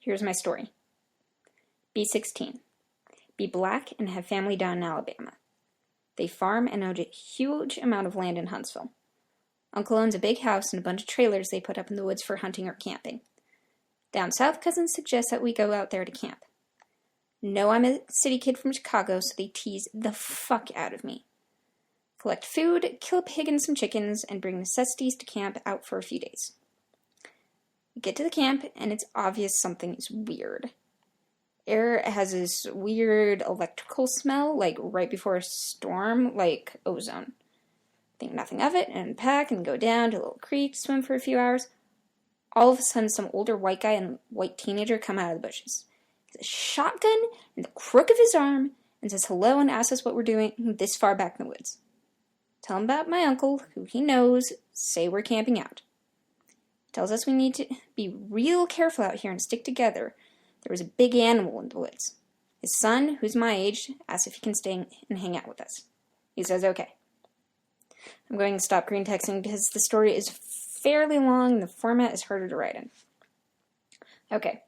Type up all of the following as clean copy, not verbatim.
Here's my story. Be 16. Be black and have family down in Alabama. They farm and own a huge amount of land in Huntsville. Uncle owns a big house and a bunch of trailers they put up in the woods for hunting or camping. Down south, cousins suggest that we go out there to camp. Know I'm a city kid from Chicago, so they tease the fuck out of me. Collect food, kill a pig and some chickens, and bring necessities to camp out for a few days. We get to the camp, and it's obvious something is weird. Air has this weird electrical smell, like right before a storm, like ozone. Think nothing of it, and pack and go down to a little creek, swim for a few hours. All of a sudden, some older white guy and white teenager come out of the bushes. He has a shotgun in the crook of his arm and says hello and asks us what we're doing this far back in the woods. Tell him about my uncle, who he knows, say we're camping out. He tells us we need to be real careful out here and stick together. There was a big animal in the woods. His son, who's my age, asks if he can stay and hang out with us. He says okay. I'm going to stop green texting because the story is fairly long and the format is harder to write in. Okay,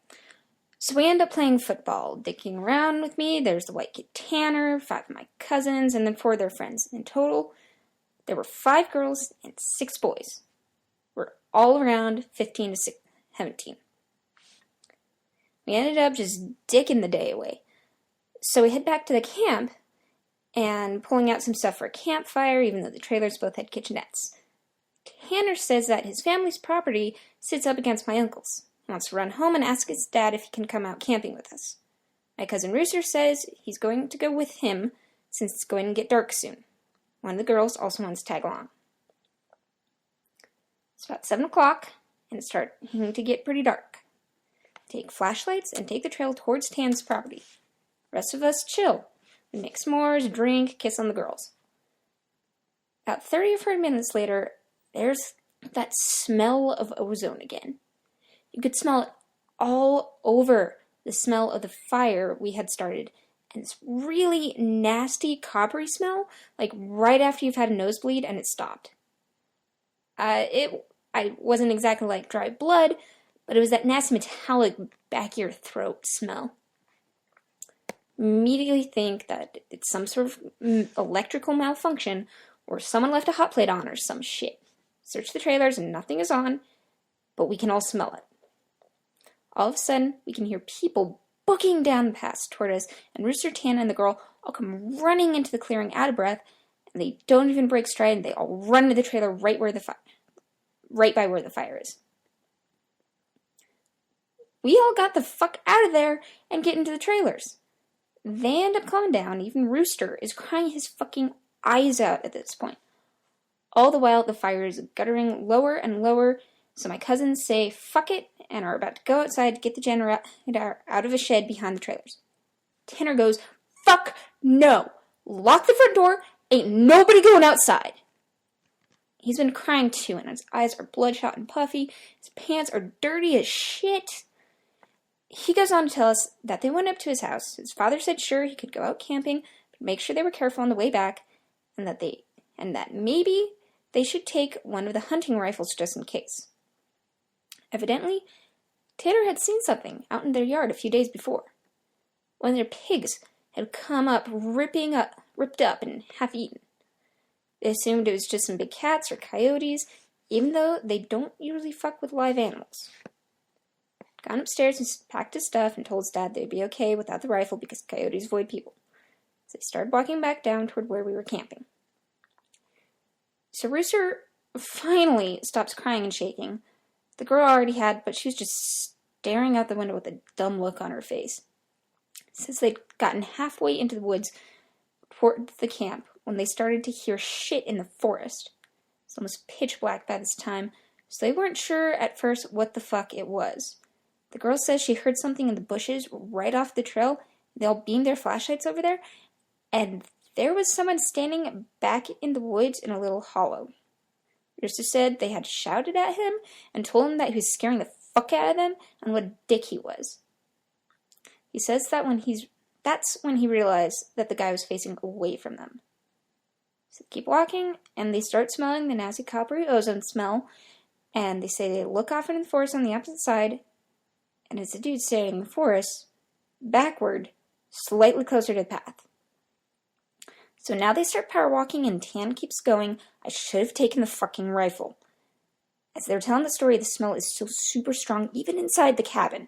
so we end up playing football. Dicking around with me, there's the white kid Tanner, 5 of my cousins, and then 4 of their friends. In total, there were 5 girls and 6 boys. We're all around 15 to 17. We ended up just dicking the day away. So we head back to the camp and pulling out some stuff for a campfire, even though the trailers both had kitchenettes. Tanner says that his family's property sits up against my uncle's. He wants to run home and ask his dad if he can come out camping with us. My cousin Rooster says he's going to go with him since it's going to get dark soon. One of the girls also wants to tag along. It's about 7 o'clock, and it's starting to get pretty dark. Take flashlights and take the trail towards Tan's property. The rest of us chill. We make s'mores, drink, kiss on the girls. About 30 or 40 minutes later, there's that smell of ozone again. You could smell it all over the smell of the fire we had started. And this really nasty coppery smell, like right after you've had a nosebleed and it stopped. I wasn't exactly like dry blood, but it was that nasty metallic back of your throat smell. Immediately think that it's some sort of electrical malfunction or someone left a hot plate on or some shit. Search the trailers and nothing is on, but we can all smell it. All of a sudden, we can hear people booking down the pass toward us, and Rooster, Tana, and the girl all come running into the clearing out of breath, and they don't even break stride, and they all run to the trailer right by where the fire is. We all got the fuck out of there and get into the trailers. They end up calming down. Even Rooster is crying his fucking eyes out at this point. All the while, the fire is guttering lower and lower, so my cousins say fuck it and are about to go outside to get the generator out of a shed behind the trailers. Tanner goes, fuck no! Lock the front door! Ain't nobody going outside! He's been crying too, and his eyes are bloodshot and puffy. His pants are dirty as shit. He goes on to tell us that they went up to his house. His father said sure he could go out camping, but make sure they were careful on the way back, and that maybe they should take one of the hunting rifles just in case. Evidently, Tanner had seen something out in their yard a few days before. One of their pigs had come up, ripped up and half-eaten. They assumed it was just some big cats or coyotes, even though they don't usually fuck with live animals. Gone upstairs and packed his stuff and told his dad they'd be okay without the rifle because coyotes avoid people. So they started walking back down toward where we were camping. So Rooster finally stops crying and shaking. The girl already had, but she was just staring out the window with a dumb look on her face. Since they'd gotten halfway into the woods toward the camp when they started to hear shit in the forest. It's almost pitch black by this time, so they weren't sure at first what the fuck it was. The girl says she heard something in the bushes right off the trail. They all beamed their flashlights over there, and there was someone standing back in the woods in a little hollow. Rooster said they had shouted at him and told him that he was scaring the fuck out of them and what a dick he was. He says that that's when he realized that the guy was facing away from them. So they keep walking, and they start smelling the nasty coppery ozone smell, and they say they look off into the forest on the opposite side, and it's a dude standing in the forest, backward, slightly closer to the path. So now they start power walking and Tan keeps going. I should have taken the fucking rifle. As they're telling the story, the smell is still super strong, even inside the cabin.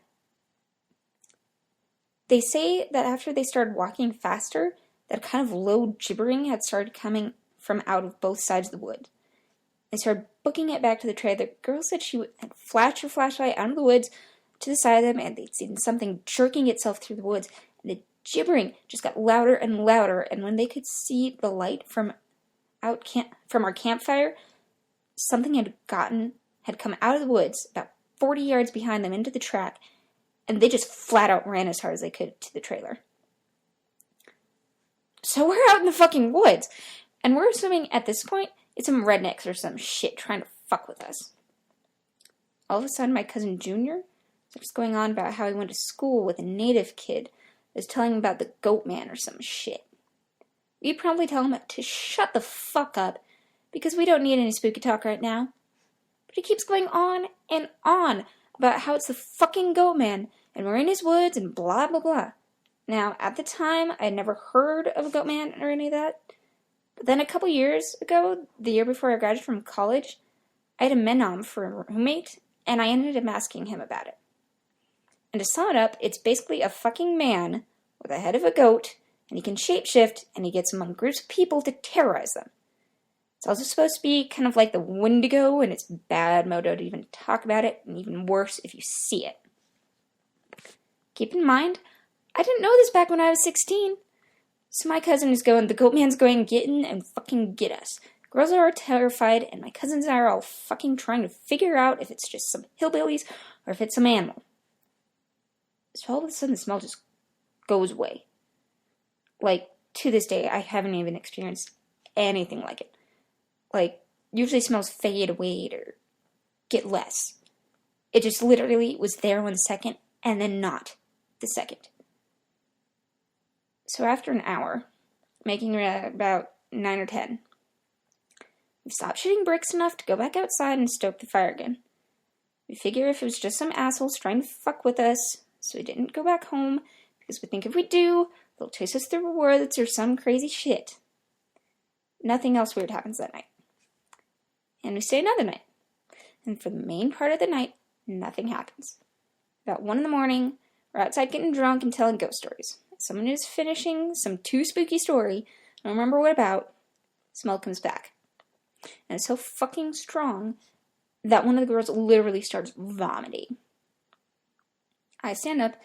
They say that after they started walking faster, that kind of low gibbering had started coming from out of both sides of the wood. They started booking it back to the trailer. The girl said she had flashed her flashlight out of the woods to the side of them, and they'd seen something jerking itself through the woods, and the gibbering just got louder and louder, and when they could see the light from our campfire, something had come out of the woods about 40 yards behind them into the track, and they just flat out ran as hard as they could to the trailer. So we're out in the fucking woods, and we're assuming at this point it's some rednecks or some shit trying to fuck with us. All of a sudden, my cousin Junior starts going on about how he went to school with a native kid that was telling him about the Goatman or some shit. We promptly tell him to shut the fuck up, because we don't need any spooky talk right now. But he keeps going on and on about how it's the fucking Goatman, and we're in his woods, and blah blah blah. Now, at the time, I had never heard of a Goatman or any of that. But then a couple years ago, the year before I graduated from college, I had a Menom for a roommate, and I ended up asking him about it. And to sum it up, it's basically a fucking man with a head of a goat, and he can shapeshift, and he gets among groups of people to terrorize them. It's also supposed to be kind of like the Wendigo, and it's bad modo to even talk about it, and even worse if you see it. Keep in mind, I didn't know this back when I was 16. So my cousin is going, the Goatman's going getting and fucking get us. Girls are terrified, and my cousins and I are all fucking trying to figure out if it's just some hillbillies or if it's some animal. So all of a sudden the smell just goes away. Like, to this day, I haven't even experienced anything like it. Like, usually smells fade away or get less. It just literally was there 1 second, and then not the second. So after an hour, making about 9 or 10, we stopped shooting bricks enough to go back outside and stoke the fire again. We figure if it was just some assholes trying to fuck with us, so we didn't go back home, because we think if we do, they'll chase us through the woods or some crazy shit. Nothing else weird happens that night. And we stay another night. And for the main part of the night, nothing happens. About 1 a.m, we're outside getting drunk and telling ghost stories. Someone is finishing some too spooky story, I don't remember what about, smell comes back. And it's so fucking strong that one of the girls literally starts vomiting. I stand up,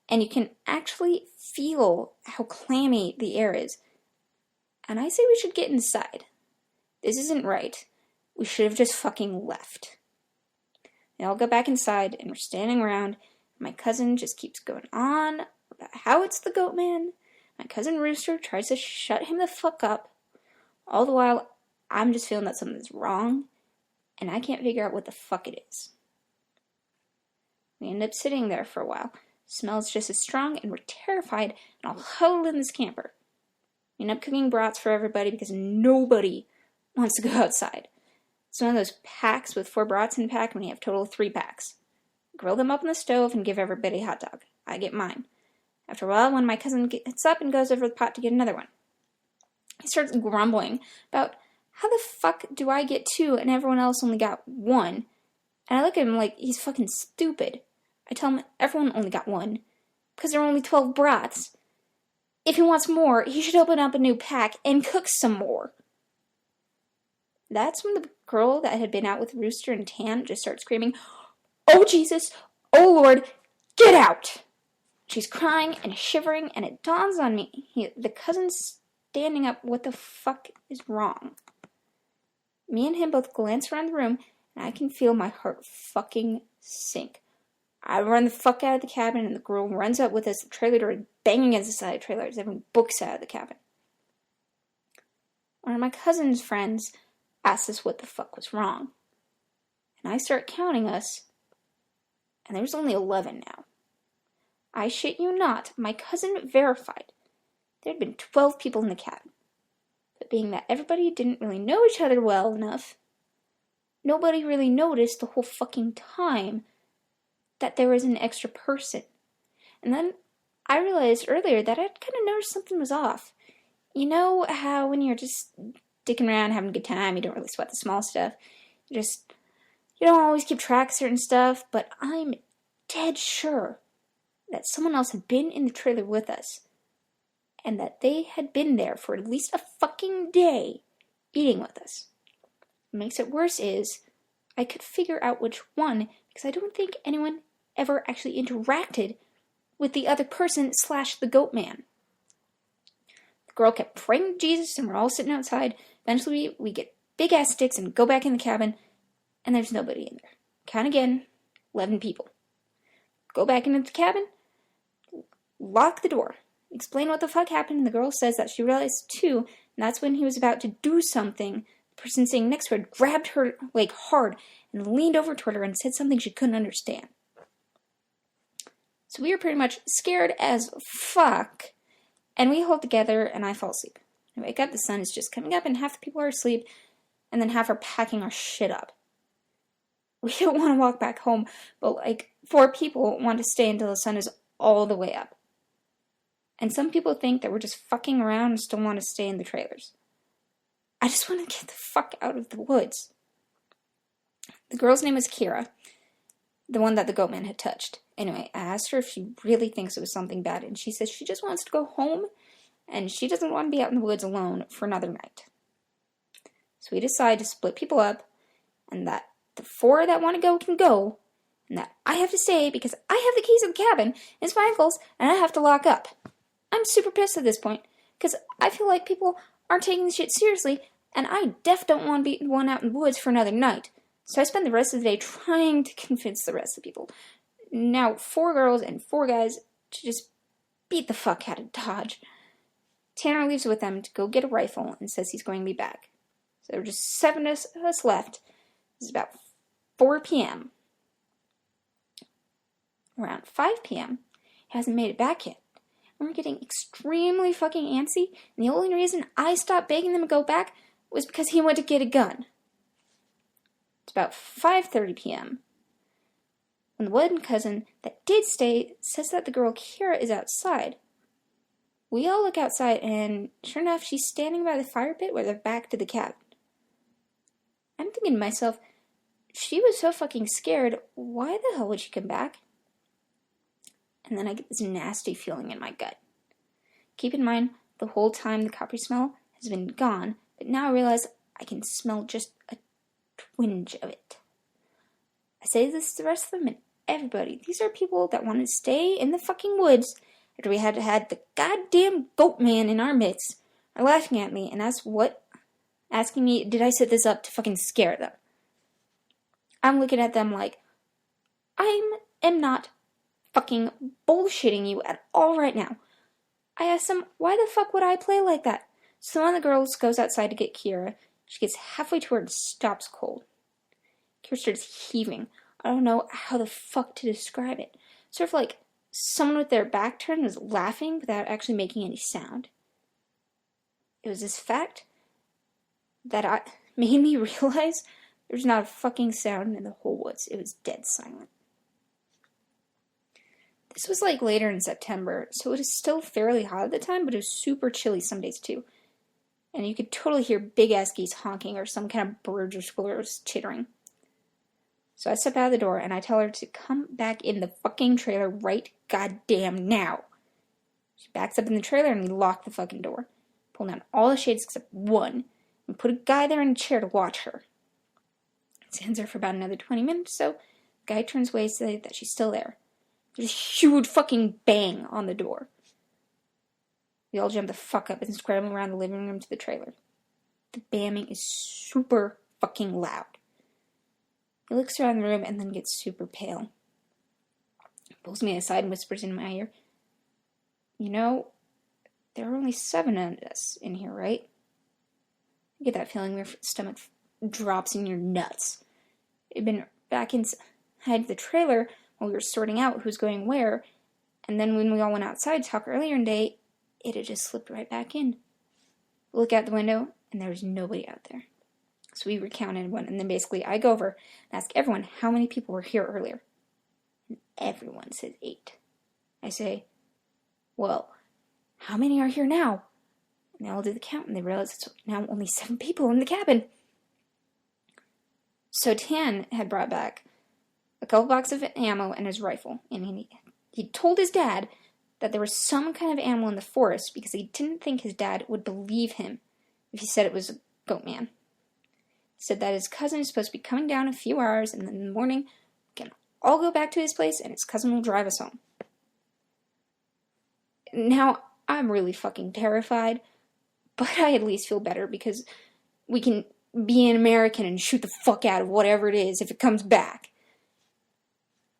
and you can actually feel how clammy the air is. And I say we should get inside. This isn't right. We should have just fucking left. They all go back inside, and we're standing around. My cousin just keeps going on about how it's the Goatman. My cousin Rooster tries to shut him the fuck up. All the while, I'm just feeling that something's wrong, and I can't figure out what the fuck it is. We end up sitting there for a while. Smells just as strong, and we're terrified, and all huddled in this camper. We end up cooking brats for everybody because nobody wants to go outside. It's one of those packs with 4 brats in a pack, and we have a total of 3 packs. Grill them up on the stove and give everybody a hot dog. I get mine. After a while, when my cousin gets up and goes over the pot to get another one, he starts grumbling about how the fuck do I get 2 and everyone else only got 1? And I look at him like he's fucking stupid. I tell him everyone only got 1 because there are only 12 brats. If he wants more, he should open up a new pack and cook some more. That's when the girl that had been out with Rooster and Tan just starts screaming, "Oh Jesus! Oh Lord! Get out!" She's crying and shivering, and it dawns on me, the cousin's standing up, what the fuck is wrong? Me and him both glance around the room, and I can feel my heart fucking sink. I run the fuck out of the cabin, and the girl runs up with us, the trailer door banging against the side of the trailer as everyone books out of the cabin. One of my cousin's friends asks us what the fuck was wrong. And I start counting us, and there's only 11 now. I shit you not, my cousin verified. There had been 12 people in the cabin. But being that everybody didn't really know each other well enough, nobody really noticed the whole fucking time that there was an extra person. And then I realized earlier that I'd kind of noticed something was off. You know how when you're just dicking around having a good time, you don't really sweat the small stuff. You don't always keep track of certain stuff, but I'm dead sure that someone else had been in the trailer with us. And that they had been there for at least a fucking day eating with us. What makes it worse is I could figure out which one because I don't think anyone ever actually interacted with the other person / the Goatman. The girl kept praying to Jesus and we're all sitting outside. Eventually we get big ass sticks and go back in the cabin and there's nobody in there. Count again, 11 people. Go back into the cabin, lock the door, explain what the fuck happened, and the girl says that she realized too, and that's when he was about to do something. The person sitting next to her grabbed her leg hard and leaned over toward her and said something she couldn't understand. So we were pretty much scared as fuck, and we hold together and I fall asleep. I wake up, the sun is just coming up and half the people are asleep, and then half are packing our shit up. We don't want to walk back home, but 4 people want to stay until the sun is all the way up. And some people think that we're just fucking around and still want to stay in the trailers. I just want to get the fuck out of the woods. The girl's name was Kira, the one that the Goatman had touched. Anyway, I asked her if she really thinks it was something bad, and she says she just wants to go home, and she doesn't want to be out in the woods alone for another night. So we decide to split people up, and that the 4 that want to go can go, and that I have to stay because I have the keys to the cabin, and it's my uncle's, and I have to lock up. I'm super pissed at this point, because I feel like people aren't taking this shit seriously, and I don't want to be one out in the woods for another night. So I spend the rest of the day trying to convince the rest of the people, now 4 girls and 4 guys, to just beat the fuck out of Dodge. Tanner leaves with them to go get a rifle and says he's going to be back. So there are just 7 of us left. It's about 4 p.m. Around 5 p.m., he hasn't made it back yet. We're getting extremely fucking antsy, and the only reason I stopped begging them to go back was because he went to get a gun. It's about 5:30 p.m. when the one cousin that did stay says that the girl Kira is outside. We all look outside, and sure enough, she's standing by the fire pit with her back to the cabin. I'm thinking to myself, she was so fucking scared, why the hell would she come back? And then I get this nasty feeling in my gut. Keep in mind, the whole time the coppery smell has been gone, but now I realize I can smell just a twinge of it. I say this to the rest of them and everybody. These are people that want to stay in the fucking woods after we had the goddamn Goatman in our midst, are laughing at me, and asking me, did I set this up to fucking scare them? I'm looking at them like, I am not fucking bullshitting you at all right now. I asked them, why the fuck would I play like that? So one of the girls goes outside to get Kira. She gets halfway to her and stops cold. Kira starts heaving. I don't know how the fuck to describe it. Sort of like someone with their back turned was laughing without actually making any sound. It was this fact that made me realize there's not a fucking sound in the whole woods. It was dead silent. This was later in September, so it was still fairly hot at the time, but it was super chilly some days too. And you could totally hear big-ass geese honking or some kind of birds or squirrels chittering. So I step out of the door and I tell her to come back in the fucking trailer right goddamn now. She backs up in the trailer and we lock the fucking door. Pull down all the shades except one and put a guy there in a chair to watch her. Stands there for about another 20 minutes or so. The guy turns away to say that she's still there. There's a huge fucking bang on the door. We all jump the fuck up and scramble around the living room to the trailer. The bamming is super fucking loud. He looks around the room and then gets super pale. Pulls me aside and whispers in my ear, you know, there are only 7 of us in here, right? You get that feeling where your stomach drops in your nuts. It'd been back inside the trailer while we were sorting out who's going where, and then when we all went outside to talk earlier in the day, it had just slipped right back in. We look out the window, and there was nobody out there. So we recounted one, and then basically I go over and ask everyone how many people were here earlier. Everyone says 8. I say, well, how many are here now? And they all do the count, and they realize it's now only 7 people in the cabin. So Tan had brought back a couple boxes of ammo and his rifle, and he told his dad that there was some kind of animal in the forest because he didn't think his dad would believe him if he said it was a Goatman. He said that his cousin is supposed to be coming down in a few hours, and then in the morning we can all go back to his place, and his cousin will drive us home. Now, I'm really fucking terrified, but I at least feel better because we can be an American and shoot the fuck out of whatever it is if it comes back.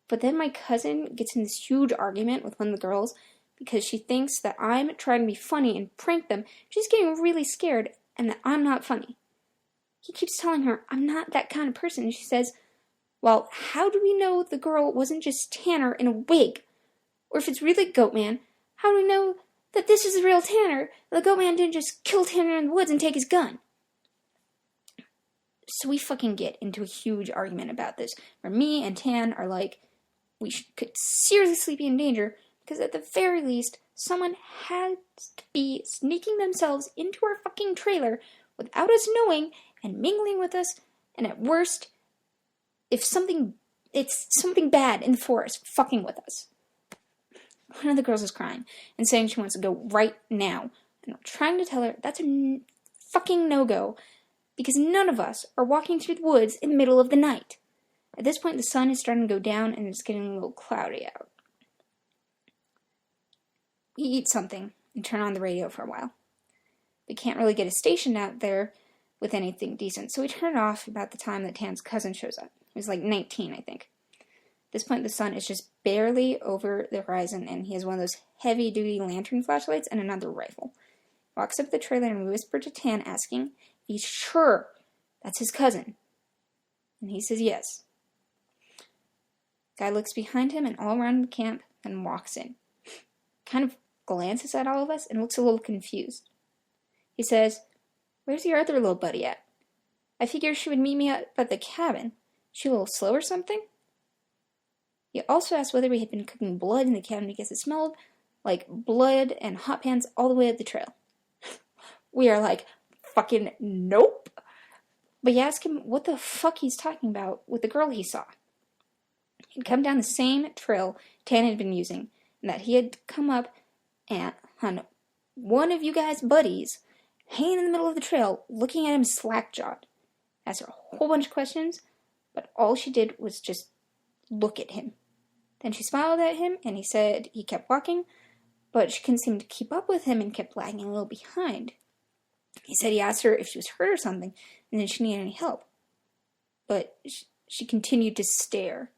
But then my cousin gets in this huge argument with one of the girls because she thinks that I'm trying to be funny and prank them. She's getting really scared and that I'm not funny. He keeps telling her I'm not that kind of person, and she says, well, how do we know the girl wasn't just Tanner in a wig? Or if it's really Goatman, how do we know that this is the real Tanner, and the Goatman didn't just kill Tanner in the woods and take his gun? So we fucking get into a huge argument about this, where me and Tan are like, could seriously be in danger, because at the very least, someone has to be sneaking themselves into our fucking trailer without us knowing and mingling with us, and at worst, it's something bad in the forest fucking with us. One of the girls is crying and saying she wants to go right now, and I'm trying to tell her that's a fucking no-go, because none of us are walking through the woods in the middle of the night. At this point, the sun is starting to go down, and it's getting a little cloudy out. We eat something and turn on the radio for a while. We can't really get a station out there with anything decent, so we turn it off about the time that Tan's cousin shows up. He was like 19, I think. At this point, the sun is just barely over the horizon, and he has one of those heavy-duty lantern flashlights and another rifle. He walks up to the trailer and whispers to Tan, asking if he's sure that's his cousin. And he says yes. Guy looks behind him and all around the camp and walks in. Kind of glances at all of us and looks a little confused. He says, where's your other little buddy at? I figured she would meet me up at the cabin. She a little slow or something? He also asked whether we had been cooking blood in the cabin because it smelled like blood and hot pans all the way up the trail. We are like, fucking nope. But you ask him what the fuck he's talking about with the girl he saw. He'd come down the same trail Tan had been using, and that he had come up and on one of you guys' buddies hanging in the middle of the trail, looking at him slack-jawed. Asked her a whole bunch of questions, but all she did was just look at him. Then she smiled at him, and he said he kept walking, but she couldn't seem to keep up with him and kept lagging a little behind. He said he asked her if she was hurt or something, and then she needed any help. But she continued to stare.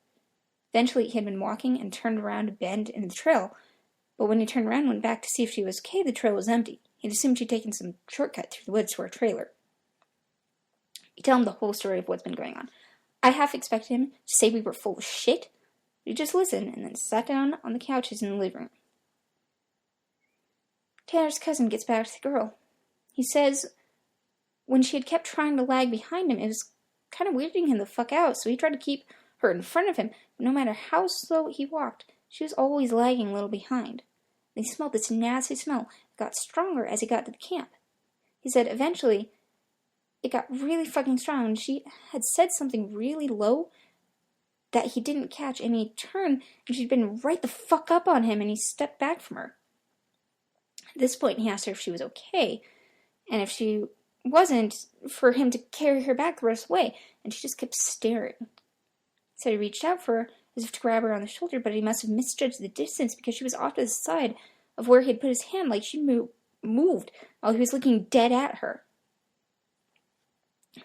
Eventually, he had been walking and turned around to bend into the trail, but when he turned around and went back to see if she was okay, the trail was empty. He'd assumed she'd taken some shortcut through the woods to our trailer. You tell him the whole story of what's been going on. I half expected him to say we were full of shit, but he just listened and then sat down on the couches in the living room. Tanner's cousin gets back to the girl. He says when she had kept trying to lag behind him, it was kind of weirding him the fuck out, so he tried to keep her in front of him, but no matter how slow he walked, she was always lagging a little behind. And he smelled this nasty smell. It got stronger as he got to the camp. He said eventually it got really fucking strong, and she had said something really low that he didn't catch, and he turned, and she'd been right the fuck up on him, and he stepped back from her. At this point, he asked her if she was okay, and if she wasn't, for him to carry her back the rest of the way, and she just kept staring. He said he reached out for her, as if to grab her on the shoulder, but he must have misjudged the distance because she was off to the side of where he had put his hand, like she moved while he was looking dead at her.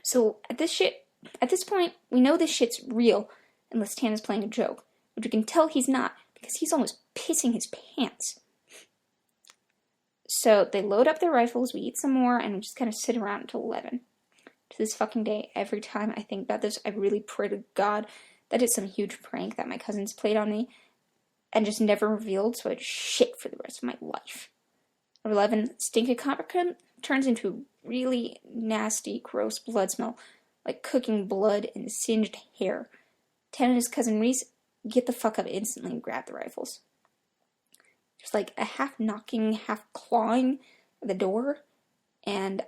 So at this point, we know this shit's real, unless Tan is playing a joke, which we can tell he's not, because he's almost pissing his pants. So they load up their rifles, we eat some more, and we just kind of sit around until 11. To this fucking day, every time I think about this, I really pray to God that it's some huge prank that my cousins played on me and just never revealed, so I'd shit for the rest of my life. At 11, stinky coppercrumb turns into a really nasty, gross blood smell, like cooking blood and singed hair. Tan and his cousin Reese get the fuck up instantly and grab the rifles. There's like a half knocking, half clawing at the door, and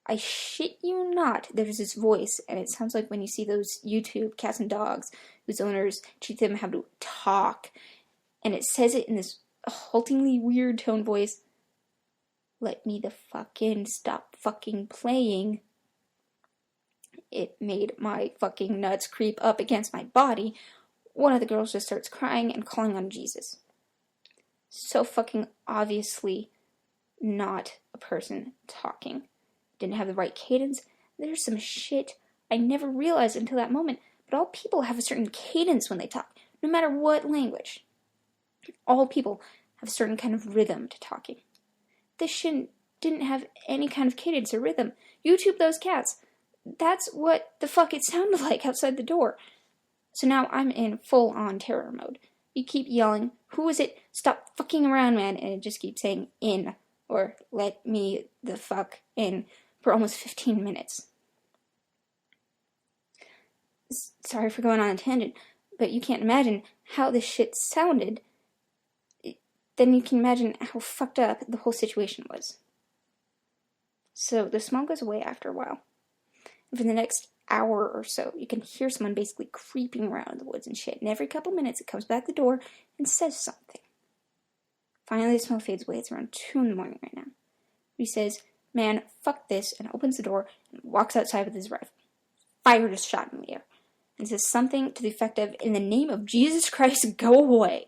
I shit you not, there's this voice, and it sounds like when you see those YouTube cats and dogs whose owners teach them how to talk, and it says it in this haltingly weird tone voice. Let me the fuck in, stop fucking playing. It made my fucking nuts creep up against my body. One of the girls just starts crying and calling on Jesus. So fucking obviously not a person talking. Didn't have the right cadence. There's some shit I never realized until that moment, but all people have a certain cadence when they talk, no matter what language. All people have a certain kind of rhythm to talking. This shit didn't have any kind of cadence or rhythm. YouTube those cats. That's what the fuck it sounded like outside the door. So now I'm in full-on terror mode. You keep yelling, who is it? Stop fucking around, man. And it just keeps saying, in, or let me the fuck in, for almost 15 minutes. Sorry for going on a tangent, but you can't imagine how this shit sounded. Then you can imagine how fucked up the whole situation was. So the smell goes away after a while. And for the next hour or so, you can hear someone basically creeping around in the woods and shit. And every couple minutes, it comes back the door and says something. Finally, the smell fades away. It's around 2 in the morning right now. He says, man, fuck this, and opens the door and walks outside with his rifle. Fired a shot in the air. And says something to the effect of, in the name of Jesus Christ, go away.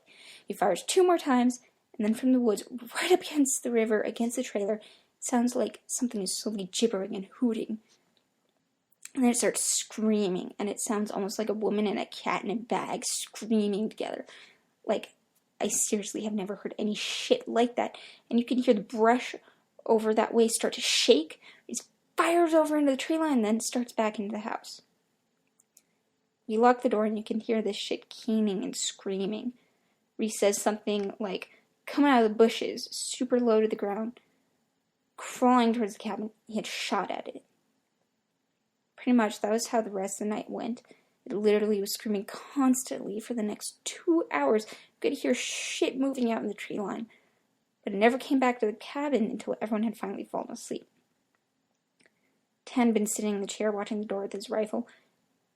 He fires 2 more times, and then from the woods, right up against the river, against the trailer, it sounds like something is slowly gibbering and hooting. And then it starts screaming, and it sounds almost like a woman and a cat in a bag screaming together. Like, I seriously have never heard any shit like that. And you can hear the brush over that way start to shake. He fires over into the tree line, and then starts back into the house. You lock the door, and you can hear this shit keening and screaming. He says something like, coming out of the bushes, super low to the ground, crawling towards the cabin. He had shot at it. Pretty much, that was how the rest of the night went. It literally was screaming constantly for the next 2 hours. You could hear shit moving out in the tree line. But it never came back to the cabin until everyone had finally fallen asleep. Tan had been sitting in the chair watching the door with his rifle.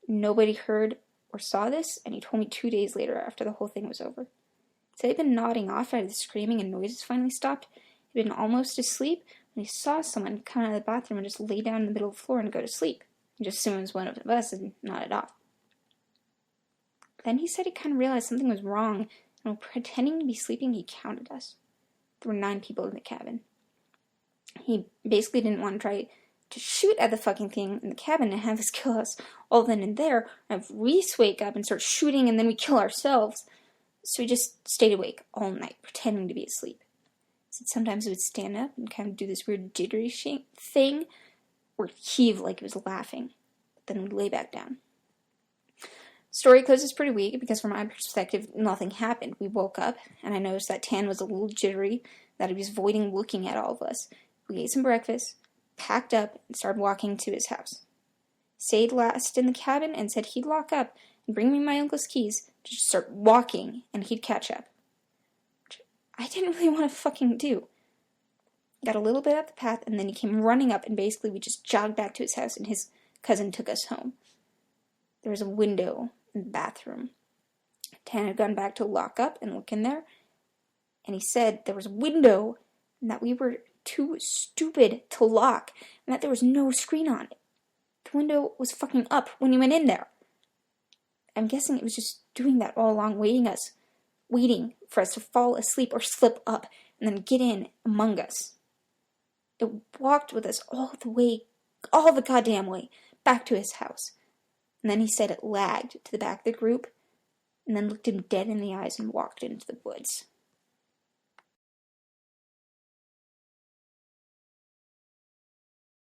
Nobody heard or saw this, and he told me 2 days later after the whole thing was over. He said he'd been nodding off as the screaming and noises finally stopped. He'd been almost asleep when he saw someone come out of the bathroom and just lay down in the middle of the floor and go to sleep. He just assumed it was one of us and nodded off. Then he said he kind of realized something was wrong, and while pretending to be sleeping, he counted us. There were 9 people in the cabin. He basically didn't want to try to shoot at the fucking thing in the cabin and have us kill us all then and there, and have Reese wake up and start shooting and then we kill ourselves. So he just stayed awake all night, pretending to be asleep. He said sometimes he would stand up and kind of do this weird jittery thing, or heave like he was laughing, but then would lay back down. Story closes pretty weak because from my perspective, nothing happened. We woke up, and I noticed that Tan was a little jittery, that he was avoiding looking at all of us. We ate some breakfast, packed up, and started walking to his house. Stayed last in the cabin and said he'd lock up and bring me my uncle's keys to just start walking, and he'd catch up. Which I didn't really want to fucking do. Got a little bit up the path, and then he came running up, and basically we just jogged back to his house, and his cousin took us home. There was a window in the bathroom. Tan had gone back to lock up and look in there, and he said there was a window, and that we were too stupid to lock, and that there was no screen on it. The window was fucking up when he went in there. I'm guessing it was just doing that all along, waiting for us to fall asleep or slip up, and then get in among us. It walked with us all the goddamn way, back to his house. And then he said it lagged to the back of the group, and then looked him dead in the eyes and walked into the woods.